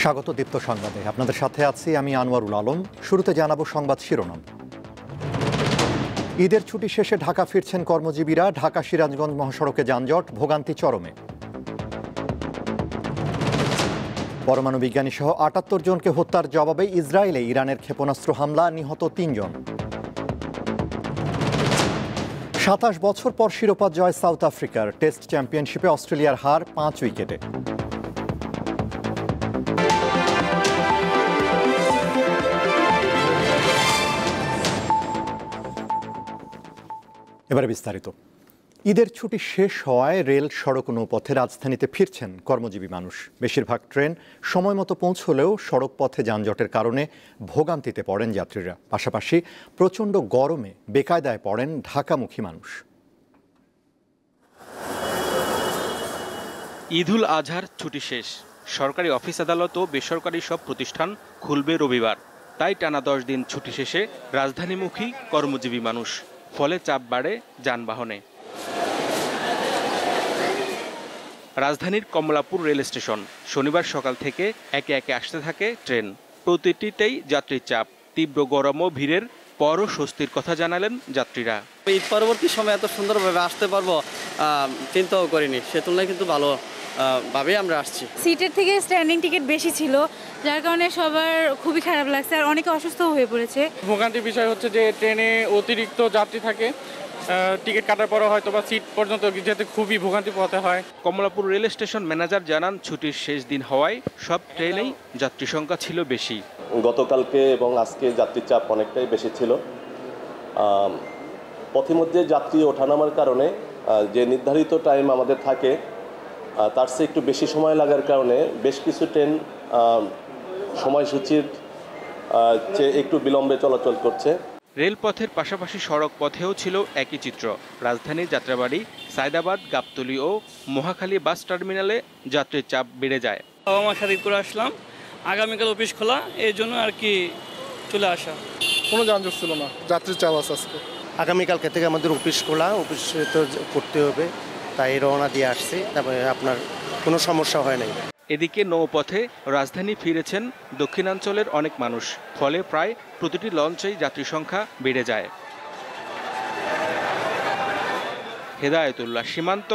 স্বাগত দীপ্ত সংবাদে। আপনাদের সাথে আছি আমি আনোয়ারুল আলম। শুরুতে জানাবো সংবাদ শিরোনাম। ঈদের ছুটি শেষে ঢাকা ফিরছেন কর্মজীবীরা। ঢাকা সিরাজগঞ্জ মহাসড়কে যানজট, ভোগান্তি চরমে। পরমাণু বিজ্ঞানী সহ ৭৮ জনকে হত্যার জবাবে ইসরায়েলে ইরানের ক্ষেপণাস্ত্র হামলা, নিহত ৩ জন। ২৭ বছর পর শিরোপা জয় সাউথ আফ্রিকার। টেস্ট চ্যাম্পিয়নশিপে অস্ট্রেলিয়ার হার ৫ উইকেটে। এবারে বিস্তারিত। ঈদের ছুটি শেষ হওয়ায় রেল, সড়ক ও নৌপথে রাজধানীতে ফিরছেন কর্মজীবী মানুষ। বেশিরভাগ ট্রেন সময় মতো পৌঁছলেও সড়ক পথে যানজটের কারণে ভোগান্তিতে পড়েন যাত্রীরা। পাশাপাশি প্রচণ্ড গরমে বেকায়দায় পড়েন ঢাকামুখী মানুষ। ঈদুল আজহার ছুটি শেষ। সরকারি অফিস, আদালত ও বেসরকারি সব প্রতিষ্ঠান খুলবে রবিবার। তাই টানা 10 দিন ছুটি শেষে রাজধানীমুখী কর্মজীবী মানুষ। ফলে চাপ বাড়ে যানবাহনে। রাজধানীর কমলাপুর রেল স্টেশন। শনিবার সকাল থেকে একে একে আসতে থাকে ট্রেন। প্রতিটিতেই যাত্রীর চাপ। তীব্র গরম ও ভিড়ের পরও স্বস্তির কথা জানালেন যাত্রীরা। ঈদ পরবর্তী সময় এত সুন্দরভাবে আসতে পারবো চিন্তাও করিনি। সে তুলনায় কিন্তু ভালো ভাবে আমরা আসছি। সিটের থেকে স্ট্যান্ডিং টিকিট বেশি ছিল, যার কারণে সবার খুবই খারাপ লাগছে, আর অনেকে অসুস্থ হয়ে পড়েছে। ভোগান্তির বিষয় হচ্ছে যে ট্রেনে অতিরিক্ত যাত্রী থাকে, টিকিট কাটার পরে হয়তো বা সিট পর্যন্ত যেতে খুবই ভোগান্তি পোহাতে হয়। কমলাপুর রেল স্টেশন ম্যানেজার জানান, ছুটির শেষ দিন হওয়ায় সব ট্রেনেই যাত্রী সংখ্যা ছিল বেশি। গতকালকে এবং আজকে যাত্রীর চাপ অনেকটাই বেশি ছিল। পথিমধ্যে যাত্রী ওঠানামার কারণে যে নির্ধারিত টাইম আমাদের থাকে তার চেয়ে একটু বেশি সময় লাগার কারণে বেশ কিছু ট্রেন সময়সূচির চেয়ে একটু বিলম্বে চলাচল করছে। রেলপথের পাশাপাশি সড়ক পথেও ছিল একই চিত্র। রাজধানীর যাত্রাবাড়ি, সায়দাবাদ, গাবতলী ও মহাখালী বাস টার্মিনালে যাত্রীর চাপ বেড়ে যায়। বাবা মার সাথে করে আসলাম, আগামীকাল অফিস খোলা, এই জন্য আর কি চলে আসা। কোনো যানজট ছিল না, যাত্রীর চাপ আছে আজকে। আগামীকালকে থেকে আমাদের অফিস খোলা, অফিসে তো করতে হবে, তাই রওনা দিয়ে আসছি। তারপরে আপনার কোনো সমস্যা হয় নাই। এদিকে নৌপথে রাজধানী ফিরেছেন দক্ষিণাঞ্চলের অনেক মানুষ। ফলে প্রায় প্রতিটি লঞ্চেই যাত্রী সংখ্যা বেড়ে যায়। হেদায়েতুল্লাহ সীমান্ত,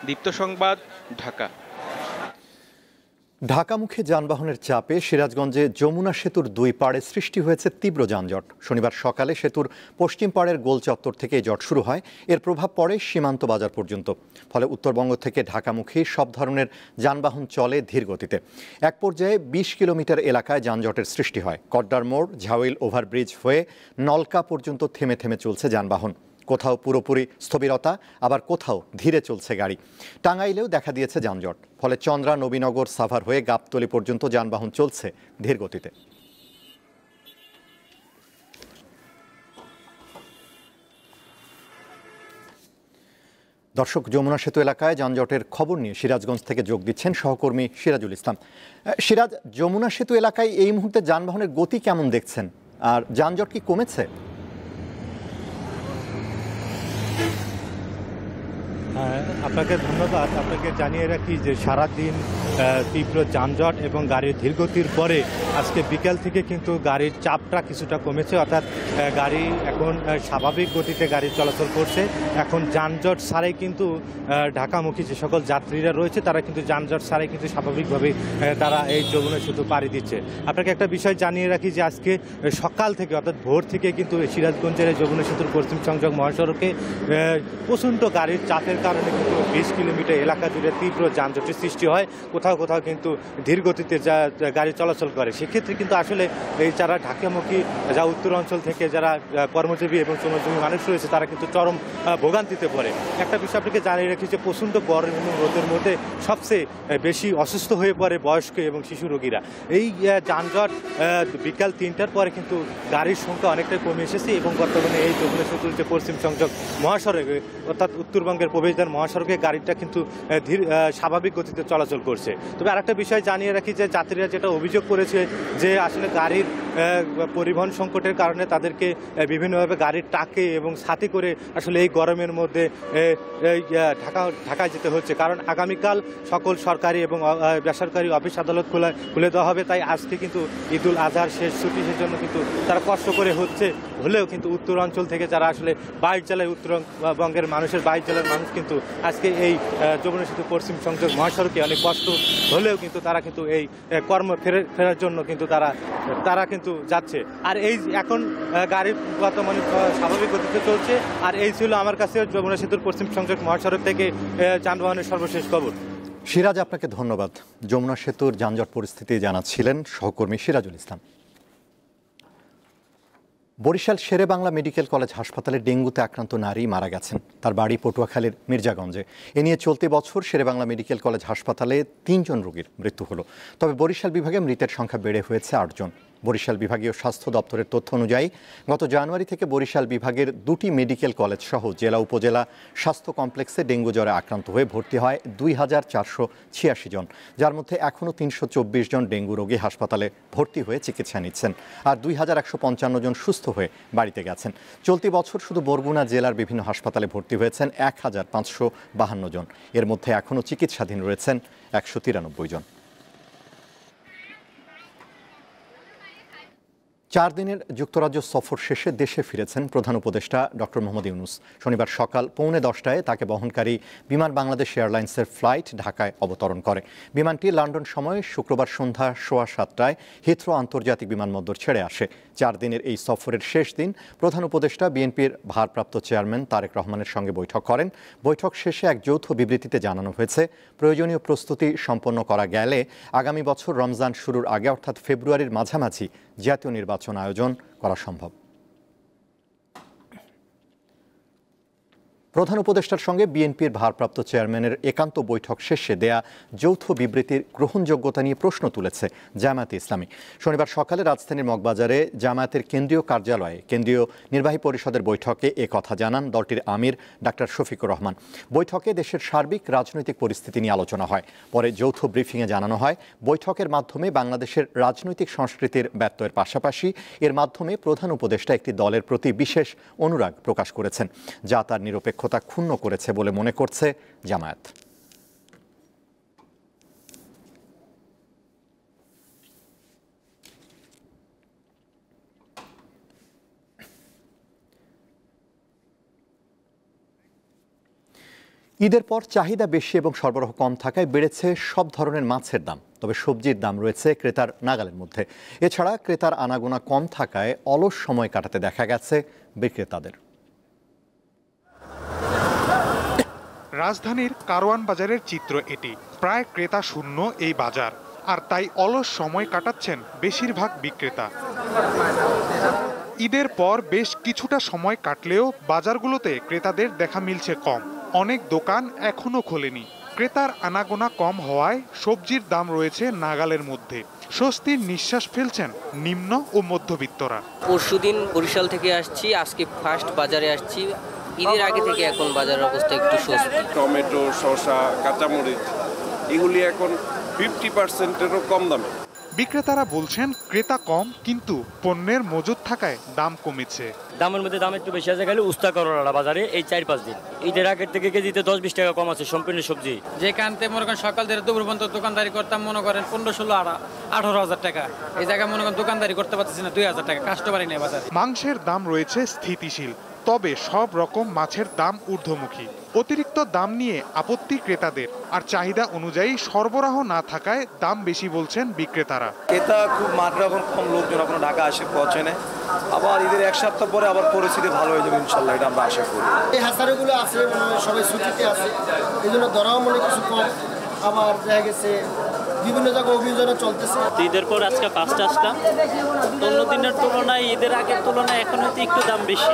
দীপ্ত সংবাদ, ঢাকা। ঢাকামুখী যানবাহনের চাপে সিরাজগঞ্জে যমুনা সেতুর 2 পাড়ে সৃষ্টি হয়েছে তীব্র যানজট। শনিবার সকালে সেতুর পশ্চিম পাড়ের গোল চত্বর থেকে জট শুরু হয়। এর প্রভাব পড়ে সীমান্ত বাজার পর্যন্ত। ফলে উত্তরবঙ্গ থেকে ঢাকামুখী সব ধরনের যানবাহন চলে ধীর গতিতে। এক পর্যায়ে 20 কিলোমিটার এলাকায় যানজটের সৃষ্টি হয়। কড্ডার মোড়, ঝাউইল ওভারব্রিজ হয়ে নলকা পর্যন্ত থেমে থেমে চলছে যানবাহন। কোথাও পুরোপুরি স্থবিরতা, আবার কোথাও ধীরে চলছে গাড়ি। টাঙ্গাইলেও দেখা দিয়েছে যানজট। ফলে চন্দ্রা, নবীনগর, সাভার হয়ে গাবতলী পর্যন্ত যানবাহন চলছে ধীর গতিতে। দর্শক, যমুনা সেতু এলাকায় যানজটের খবর নিয়ে সিরাজগঞ্জ থেকে যোগ দিচ্ছেন সহকর্মী সিরাজুল ইসলাম। সিরাজ, যমুনা সেতু এলাকায় এই মুহূর্তে যানবাহনের গতি কেমন দেখছেন, আর যানজট কি কমেছে? আপনাকে ধন্যবাদ। আপনাকে জানিয়ে রাখি যে সারাদিন তীব্র যানজট এবং গাড়ির ধীরগতির পরে আজকে বিকেল থেকে কিন্তু গাড়ির চাপটা কিছুটা কমেছে। অর্থাৎ গাড়ি এখন স্বাভাবিক গতিতে গাড়ি চলাচল করছে। এখন যানজট ছাড়াই কিন্তু ঢাকামুখী যে সকল যাত্রীরা রয়েছে তারা কিন্তু যানজট ছাড়াই কিন্তু স্বাভাবিকভাবে তারা এই যমুনা সেতু পাড়ি দিচ্ছে। আপনাকে একটা বিষয় জানিয়ে রাখি যে আজকে সকাল থেকে অর্থাৎ ভোর থেকে কিন্তু সিরাজগঞ্জের যমুনা সেতুর পশ্চিম সংযোগ মহাসড়কে প্রচণ্ড গাড়ির চাপের কারণে কিন্তু 20 কিলোমিটার এলাকা জুড়ে তীব্র যানজটের সৃষ্টি হয়। কোথাও কোথাও কিন্তু ধীর গতিতে গাড়ি চলাচল করে। সেক্ষেত্রে কিন্তু আসলে এই যারা ঢাকামুখী যা উত্তর অঞ্চল থেকে যারা কর্মজীবী এবং শ্রমজীবী মানুষ রয়েছে তারা কিন্তু চরম ভোগান্তিতে পড়ে। একটা বিষয় আপনাকে জানিয়ে রাখি যে প্রচণ্ড গরম এবং রোদের মধ্যে সবচেয়ে বেশি অসুস্থ হয়ে পড়ে বয়স্ক এবং শিশু রোগীরা। এই যানজট বিকাল 3টার পরে কিন্তু গাড়ির সংখ্যা অনেকটাই কমে এসেছে এবং বর্তমানে এই যমুনা সেতুর যে পশ্চিম সংযোগ মহাসড়ক অর্থাৎ উত্তরবঙ্গের প্রবেশদ্বার মহাসড়ক মহাসড়কে গাড়িটা কিন্তু স্বাভাবিক গতিতে চলাচল করছে। তবে আরেকটা বিষয় জানিয়ে রাখি যে যাত্রীরা যেটা অভিযোগ করেছে যে আসলে গাড়ির পরিবহন সংকটের কারণে তাদেরকে বিভিন্নভাবে গাড়ির টাকে এবং ছাতি করে আসলে এই গরমের মধ্যে ঢাকায় যেতে হচ্ছে, কারণ আগামীকাল সকল সরকারি এবং বেসরকারি অফিস আদালত খুলে দেওয়া হবে। তাই আজকে কিন্তু ঈদুল আজহার শেষ ছুটি, সেজন্য কিন্তু তারা কষ্ট করে হলেও কিন্তু উত্তর অঞ্চল থেকে যারা আসলে 22 জেলায় উত্তরবঙ্গের মানুষের 22 জেলার মানুষ কিন্তু আজকে এই যমুনা সেতু পশ্চিম সংযোগ মহাসড়কে অনেক কষ্ট হলেও কিন্তু তারা কিন্তু এই কর্ম ফেরার জন্য কিন্তু তারা কিন্তু যাচ্ছে। আর এই এখন গাড়ি বর্তমানে স্বাভাবিক গতিতে চলছে। আর এই ছিল আমার কাছে যমুনা সেতুর পশ্চিম সংযোগ মহাসড়ক থেকে যানবাহনের সর্বশেষ খবর। সিরাজ, আপনাকে ধন্যবাদ। যমুনা সেতুর যানজট পরিস্থিতি জানাচ্ছিলেন সহকর্মী সিরাজুল ইসলাম। বরিশাল শেরে বাংলা মেডিকেল কলেজ হাসপাতালে ডেঙ্গুতে আক্রান্ত নারী মারা গেছেন। তার বাড়ি পটুয়াখালীর মির্জাগঞ্জে। এ নিয়ে চলতি বছর শেরে বাংলা মেডিকেল কলেজ হাসপাতালে 3 জন রোগীর মৃত্যু হলো। তবে বরিশাল বিভাগে মৃতের সংখ্যা বেড়ে হয়েছে 8 জন। বরিশাল বিভাগীয় স্বাস্থ্য দপ্তরের তথ্য অনুযায়ী গত জানুয়ারি থেকে বরিশাল বিভাগের 2টি মেডিকেল কলেজ সহ জেলা উপজেলা স্বাস্থ্য কমপ্লেক্সে ডেঙ্গু জ্বরে আক্রান্ত হয়ে ভর্তি হয় 2486 জন, যার মধ্যে এখনও 324 জন ডেঙ্গু রোগী হাসপাতালে ভর্তি হয়ে চিকিৎসা নিচ্ছেন, আর 2155 জন সুস্থ হয়ে বাড়িতে গেছেন। চলতি বছর শুধু বরগুনা জেলার বিভিন্ন হাসপাতালে ভর্তি হয়েছেন 1552 জন। এর মধ্যে এখনও চিকিৎসাধীন রয়েছেন 193 জন। 4 দিনের যুক্তরাজ্য সফর শেষে দেশে ফিরেছেন প্রধান উপদেষ্টা ডক্টর মোহাম্মদ ইউনূস। শনিবার সকাল 9:45-টায় তাকে বহনকারী বিমান বাংলাদেশ এয়ারলাইন্সের ফ্লাইট ঢাকায় অবতরণ করে। বিমানটি লন্ডন সময় শুক্রবার সন্ধ্যা 7:15-টায় হিথ্রো আন্তর্জাতিক বিমানবন্দর ছেড়ে আসে। 4 দিনের এই সফরের শেষ দিন প্রধান উপদেষ্টা বিএনপির ভারপ্রাপ্ত চেয়ারম্যান তারেক রহমানের সঙ্গে বৈঠক করেন। বৈঠক শেষে এক যৌথ বিবৃতিতে জানানো হয়েছে, প্রয়োজনীয় প্রস্তুতি সম্পন্ন করা গেলে আগামী বছর রমজান শুরুর আগে অর্থাৎ ফেব্রুয়ারির মাঝামাঝি জাতীয় নির্বাচন আয়োজন করা সম্ভব। প্রধান উপদেষ্টার সঙ্গে বিএনপির ভারপ্রাপ্ত চেয়ারম্যানের একান্ত বৈঠক শেষে দেয়া যৌথ বিবৃতির গ্রহণযোগ্যতা নিয়ে প্রশ্ন তুলেছে জামায়াতে ইসলামী। শনিবার সকালে রাজধানীর মগবাজারে জামায়াতের কেন্দ্রীয় কার্যালয়ে কেন্দ্রীয় নির্বাহী পরিষদের বৈঠকে কথা জানান দলটির আমির ডাক্তার শফিকুর রহমান। বৈঠকে দেশের সার্বিক রাজনৈতিক পরিস্থিতি নিয়ে আলোচনা হয়। পরে যৌথ ব্রিফিংয়ে জানানো হয়, বৈঠকের মাধ্যমে বাংলাদেশের রাজনৈতিক সংস্কৃতির ব্যত্যয়ের পাশাপাশি এর মাধ্যমে প্রধান উপদেষ্টা একটি দলের প্রতি বিশেষ অনুরাগ প্রকাশ করেছেন, যা তার নিরপেক্ষ ক্ষুণ্ণ করেছে বলে মনে করছে জামায়াত। ঈদের পর চাহিদা বেশি এবং সরবরাহ কম থাকায় বেড়েছে সব ধরনের মাছের দাম। তবে সবজির দাম রয়েছে ক্রেতার নাগালের মধ্যে। এছাড়া ক্রেতার আনাগোনা কম থাকায় অলস সময় কাটাতে দেখা গেছে বিক্রেতাদের। রাজধানীর কারওয়ান বাজারের চিত্র এটি। প্রায় ক্রেতা শূন্য এই বাজার, আর তাই অলস সময় কাটাচ্ছেন বেশিরভাগ বিক্রেতা। ঈদের পর বেশ কিছুটা সময় কাটলেও বাজারগুলোতে ক্রেতাদের দেখা মিলছে কম। অনেক দোকান এখনো খোলেনি। ক্রেতার আনাগোনা কম হওয়ায় সবজির দাম রয়েছে নাগালের মধ্যে। স্বস্তির নিঃশ্বাস ফেলছেন নিম্ন ও মধ্যবিত্তরা। পরশুদিন বরিশাল থেকে আসছি, আজকে ফার্স্ট বাজারে আসছি। ঈদের আগে থেকে এখন বাজারের অবস্থা একটু স্বস্তি। টমেটো, শসা, কাঁচামরিচ এগুলি এখন 50%-এরও কম দামে। বিক্রেতারা বলছেন ক্রেতা কম, কিন্তু পণ্যের মজুদ থাকায় দাম কমেছে। দামের মধ্যে দাম একটু বেশি আছে, গেলে উস্তা করলা বাজারে এই 4-5 দিন ঈদের আগের থেকে কেজিতে 10-20 টাকা কম আছে সম্পূর্ণ সবজি। যে কানতে মনে করেন সকাল থেকে দুপুর পর্যন্ত দোকানদারি করতাম, মনে করেন 15-16-18 টাকা, এই জায়গায় মনে করেন দোকানদারি করতে পারতেছি না 2000 টাকা, কাস্টমারই নেই বাজারে। মাংসের দাম রয়েছে স্থিতিশীল, তবে সব রকম মাছের দাম ঊর্ধ্বমুখী। অতিরিক্ত দাম নিয়ে আপত্তি ক্রেতাদের, আর চাহিদা অনুযায়ী সরবরাহ না থাকায় দাম বেশি বলছেন বিক্রেতারা। ক্রেতা খুব মাত্রা এখন কম, লোকজন এখন ঢাকা আসে পৌঁছে না। আবার ঈদের 1 সপ্তাহ পরে আবার পরিস্থিতি ভালো হয়ে যাবে ইনশাল্লাহ, এটা আমরা আশা করি। এই হাসারেগুলো আছে, সবাই ছুটিতে আছে, এই জন্য দরাও মনে কিছু কম। আবার দেখা গেছে বিভিন্ন জায়গায় অভিযোজন চলতেছে। ঈদের পর আজকে ফার্স্ট আসলাম, অন্য দিনের তুলনায় ঈদের আগের তুলনায় এখন হয়তো একটু দাম বেশি।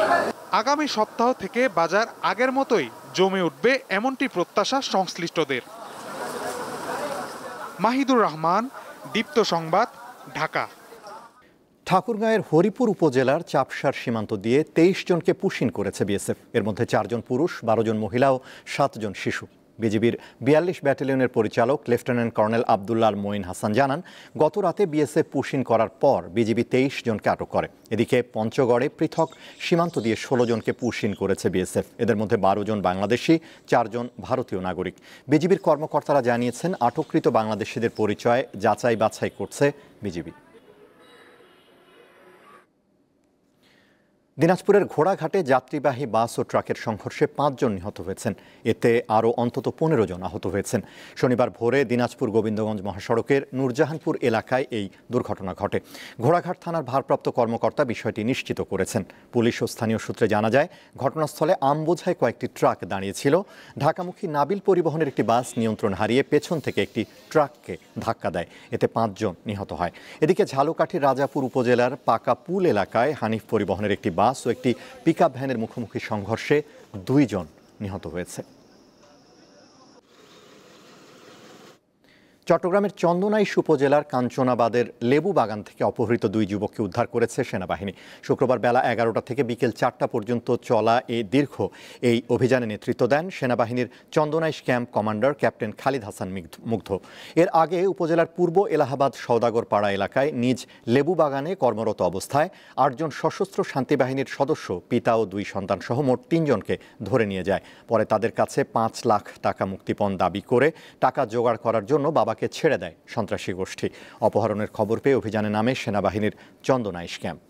আগামী সপ্তাহ থেকে বাজার আগের মতোই জমে উঠবে এমনটি প্রত্যাশা সংশ্লিষ্টদের। মাহিদুর রহমান, দীপ্ত সংবাদ, ঢাকা। ঠাকুরগাঁয়ের হরিপুর উপজেলার চাপসার সীমান্ত দিয়ে 23 জনকে পুশিন করেছে বিএসএফ। এর মধ্যে 4 জন পুরুষ, 12 জন মহিলা ও 7 জন শিশু। বিজিবির ৪২ ব্যাটালিয়নের পরিচালক লেফটেন্যান্ট কর্নেল আবদুল্লাহ মঈন হাসান জানান, গত রাতে বিএসএফ পুশিং করার পর বিজিবি ২৩ জনকে আটক করে। এদিকে পঞ্চগড়ে পৃথক সীমান্ত দিয়ে ১৬ জনকে পুশিং করেছে বিএসএফ। এদের মধ্যে ১২ জন বাংলাদেশি, ৪ জন ভারতীয় নাগরিক। বিজিবির কর্মকর্তারা জানিয়েছেন, আটককৃত বাংলাদেশিদের পরিচয় যাচাই বাছাই করছে বিজিবি। দিনাজপুরের ঘোড়াঘাটে যাত্রীবাহী বাস ও ট্রাকের সংঘর্ষে ৫ জন নিহত হয়েছেন। এতে আরও অন্তত ১৫ জন আহত হয়েছেন। শনিবার ভোরে দিনাজপুর গোবিন্দগঞ্জ মহাসড়কের নূরজাহানপুর এলাকায় এই দুর্ঘটনা ঘটে। ঘোড়াঘাট থানার ভারপ্রাপ্ত কর্মকর্তা বিষয়টি নিশ্চিত করেছেন। পুলিশ ও স্থানীয় সূত্রে জানা যায়, ঘটনাস্থলে আমবোঝাই কয়েকটি ট্রাক দাঁড়িয়েছিল। ঢাকামুখী নাবিল পরিবহনের একটি বাস নিয়ন্ত্রণ হারিয়ে পেছন থেকে একটি ট্রাককে ধাক্কা দেয়। এতে ৫ জন নিহত হয়। এদিকে ঝালকাঠির রাজাপুর উপজেলার পাকাপুল এলাকায় হানিফ পরিবহনের একটি বাস ও একটি পিকআপ ভ্যানের মুখোমুখি সংঘর্ষে ২ জন নিহত হয়েছে। চট্টগ্রামের চন্দনাইশ উপজেলার কাঞ্চনাবাদের লেবু বাগান থেকে অপহৃত ২ যুবককে উদ্ধার করেছে সেনাবাহিনী। শুক্রবার বেলা ১১টা থেকে বিকেল ৪টা পর্যন্ত চলা এই অভিযানে নেতৃত্ব দেন সেনাবাহিনীর Chandanaish camp commander captain Khalid Hasan মুগ্ধ। এর আগে উপজেলার পূর্ব এলাহাবাদ সওদাগর পাড়া এলাকায় নিজ লেবু বাগানে কর্মরত অবস্থায় ৮ জন সশস্ত্র শান্তিবাহিনীর সদস্য, পিতা ও ২ সন্তান সহ মোট ৩ জনকে ধরে নিয়ে যায়। পরে তাদের কাছে ৫ লাখ টাকা মুক্তিপণ দাবি করে টাকা জোগাড় করার জন্য বাবাকে ছেড়ে দেয় সন্ত্রাসী গোষ্ঠী। অপহরণের খবর পেয়ে অভিযানে নামে সেনাবাহিনীর চন্দনাইশ ক্যাম্প।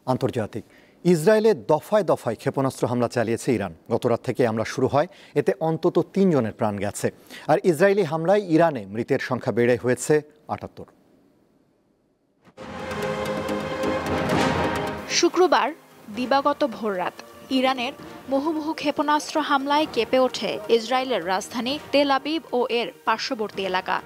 আন্তর্জাতিক, ইসরায়েলে দফায় দফায় ক্ষেপণাস্ত্র হামলা চালিয়েছে ইরান। গতরাত থেকে হামলা শুরু হয়, এতে অন্তত ৩ জনের প্রাণ গেছে। আর ইসরায়েলি হামলায় ইরানে মৃতের সংখ্যা বেড়ে হয়েছে ৭৮। শুক্রবার দিবাগত ভোররাত ইরানের মুহুর্মুহু ক্ষেপণাস্ত্র হামলায় কেঁপে ওঠে ইসরায়েলের রাজধানী তেল আবিব ও এর পার্শ্ববর্তী এলাকা।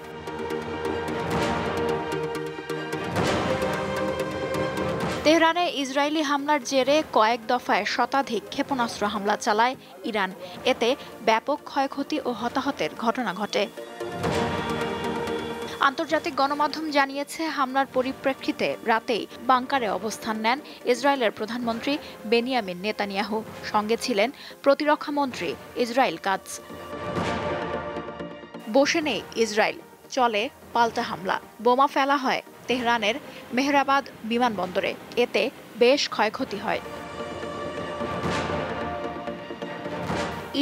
তেহরানে ইসরায়েলি হামলার জেরে কয়েক দফায় শতাধিক ক্ষেপণাস্ত্র হামলা চালায় ইরান। এতে ব্যাপক ক্ষয়ক্ষতি ও হতাহতের ঘটনা ঘটে। আন্তর্জাতিক গণমাধ্যম জানিয়েছে, হামলার পরিপ্রেক্ষিতে রাতেই বাংকারে অবস্থান নেন ইসরায়েলের প্রধানমন্ত্রী বেনিয়ামিন নেতানিয়াহু। সঙ্গে ছিলেন প্রতিরক্ষামন্ত্রী ইসরায়েল কাটজ। বসে নেই ইসরায়েল, চলে পাল্টা হামলা। বোমা ফেলা হয় তেহরানের মেহরাবাদ বিমানবন্দরে। এতে বেশ ক্ষয়ক্ষতি হয়।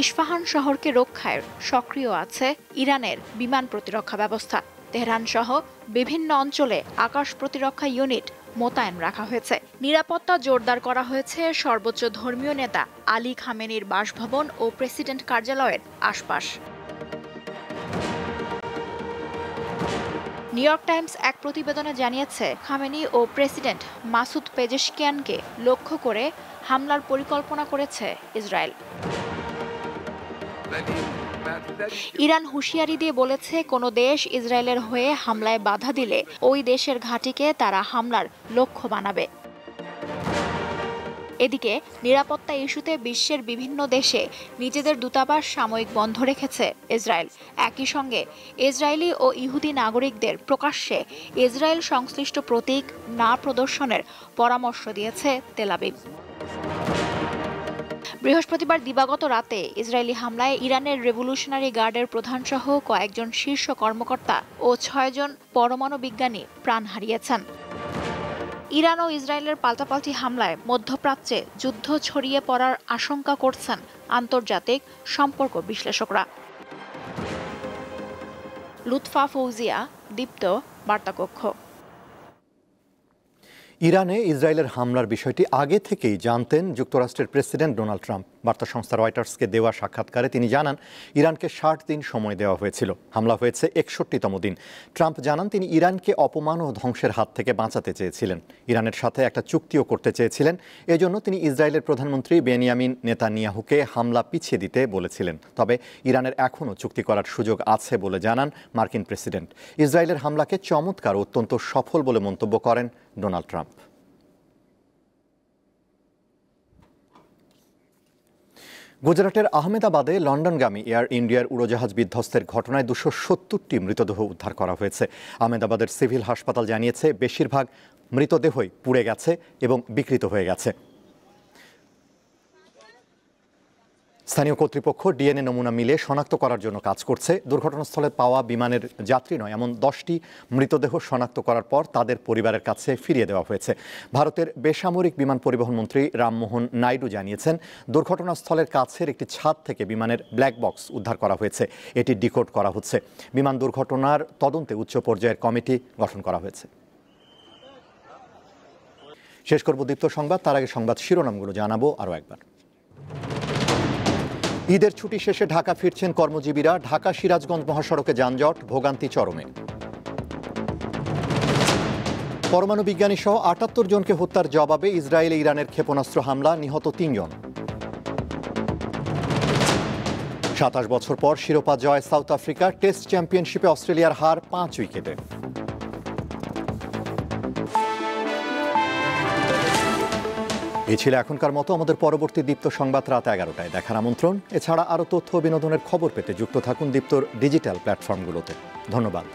ইস্পাহান শহরকে রক্ষায় সক্রিয় আছে ইরানের বিমান প্রতিরক্ষা ব্যবস্থা। তেহরান সহ বিভিন্ন অঞ্চলে আকাশ প্রতিরক্ষা ইউনিট মোতায়েন রাখা হয়েছে। নিরাপত্তা জোরদার করা হয়েছে সর্বোচ্চ ধর্মীয় নেতা আলী খামেনির বাসভবন ও প্রেসিডেন্ট কার্যালয়ের আশপাশ। নিউ ইয়র্ক টাইমস এক প্রতিবেদনে জানিয়েছে, খামেনি ও প্রেসিডেন্ট মাসুদ পেজেশকিয়ানকে লক্ষ্য করে হামলার পরিকল্পনা করেছে ইসরায়েল। ইরান হুঁশিয়ারি দিয়ে বলেছে, কোনো দেশ ইসরায়েলের হয়ে হামলায় বাধা দিলে ওই দেশের ঘাঁটিকে তারা হামলার লক্ষ্য বানাবে। এদিকে নিরাপত্তা ইস্যুতে বিশ্বের বিভিন্ন দেশে নিজেদের দূতাবাস সাময়িক বন্ধ রেখেছে ইসরায়েল। একই সঙ্গে ইসরায়েলি ও ইহুদি নাগরিকদের প্রকাশ্যে ইসরায়েল সংশ্লিষ্ট প্রতীক না প্রদর্শনের পরামর্শ দিয়েছে তেল আবিব। বৃহস্পতিবার দিবাগত রাতে ইসরায়েলি হামলায় ইরানের রেভলিউশনারি গার্ডের প্রধানসহ কয়েকজন শীর্ষ কর্মকর্তা ও ৬ জন পরমাণু বিজ্ঞানী প্রাণ হারিয়েছেন। ইরান ও ইসরায়েলের পাল্টাপাল্টি হামলায় মধ্যপ্রাচ্যে যুদ্ধ ছড়িয়ে পড়ার আশঙ্কা করছেন আন্তর্জাতিক সম্পর্ক বিশ্লেষকরা। লুৎফা ফৌজিয়া, দীপ্ত, বার্তাকক্ষ। ইরানে ইসরায়েলের হামলার বিষয়টি আগে থেকেই জানতেন যুক্তরাষ্ট্রের প্রেসিডেন্ট ডোনাল্ড ট্রাম্প। বার্তা সংস্থা রয়টার্সকে দেওয়া সাক্ষাৎকারে তিনি জানান, ইরানকে ৬০ দিন সময় দেওয়া হয়েছিল। হামলা হয়েছে ৬১তম দিন। ট্রাম্প জানান, তিনি ইরানকে অপমান ও ধ্বংসের হাত থেকে বাঁচাতে চেয়েছিলেন। ইরানের সাথে একটা চুক্তিও করতে চেয়েছিলেন। এজন্য তিনি ইসরায়েলের প্রধানমন্ত্রী বেনিয়ামিন নেতানিয়াহুকে হামলা পিছিয়ে দিতে বলেছিলেন। তবে ইরানের এখনও চুক্তি করার সুযোগ আছে বলে জানান মার্কিন প্রেসিডেন্ট। ইসরায়েলের হামলাকে চমৎকার ও অত্যন্ত সফল বলে মন্তব্য করেন ডোনাল্ড ট্রাম্প। গুজরাটের আহমেদাবাদে লন্ডনগামী এয়ার ইন্ডিয়ার উড়োজাহাজ বিধ্বস্তের ঘটনায় ২৭০টি মৃতদেহ উদ্ধার করা হয়েছে। আহমেদাবাদের সিভিল হাসপাতাল জানিয়েছে, বেশিরভাগ মৃতদেহই পুড়ে গেছে এবং বিকৃত হয়ে গেছে। স্থানীয় কর্তৃপক্ষ ডিএনএ নমুনা মিলে শনাক্ত করার জন্য কাজ করছে। দুর্ঘটনাস্থলে পাওয়া বিমানের যাত্রী নয় এমন 10টি মৃতদেহ শনাক্ত করার পর তাদের পরিবারের কাছে ফিরিয়ে দেওয়া হয়েছে। ভারতের বেসামরিক বিমান পরিবহন মন্ত্রী রামমোহন নাইডু জানিয়েছেন, দুর্ঘটনাস্থলের কাছের একটি ছাদ থেকে বিমানের ব্ল্যাক বক্স উদ্ধার করা হয়েছে। এটি ডিকোড করা হচ্ছে। বিমান দুর্ঘটনার তদন্তে উচ্চ পর্যায়ের কমিটি গঠন করা হয়েছে। শেষ করব দীপ্ত সংবাদ, তার আগে সংবাদ শিরোনামগুলো জানাবো আরও একবার। ঈদের ছুটি শেষে ঢাকা ফিরছেন কর্মজীবীরা। ঢাকা সিরাজগঞ্জ মহাসড়কে যানজট, ভোগান্তি চরমে। পরমাণু বিজ্ঞানী সহ ৭৮ জনকে হত্যার জবাবে ইসরায়েলে ইরানের ক্ষেপণাস্ত্র হামলা, নিহত ৩ জন। ২৭ বছর পর শিরোপা জয় সাউথ আফ্রিকা। টেস্ট চ্যাম্পিয়নশিপে অস্ট্রেলিয়ার হার 5 উইকেটে। এই ছিল এখনকার মতো। আমাদের পরবর্তী দীপ্ত সংবাদ রাত 11টায় দেখার আমন্ত্রণ। এছাড়া আরও তথ্য ও বিনোদনের খবর পেতে যুক্ত থাকুন দীপ্তর ডিজিটাল প্ল্যাটফর্মগুলোতে। ধন্যবাদ।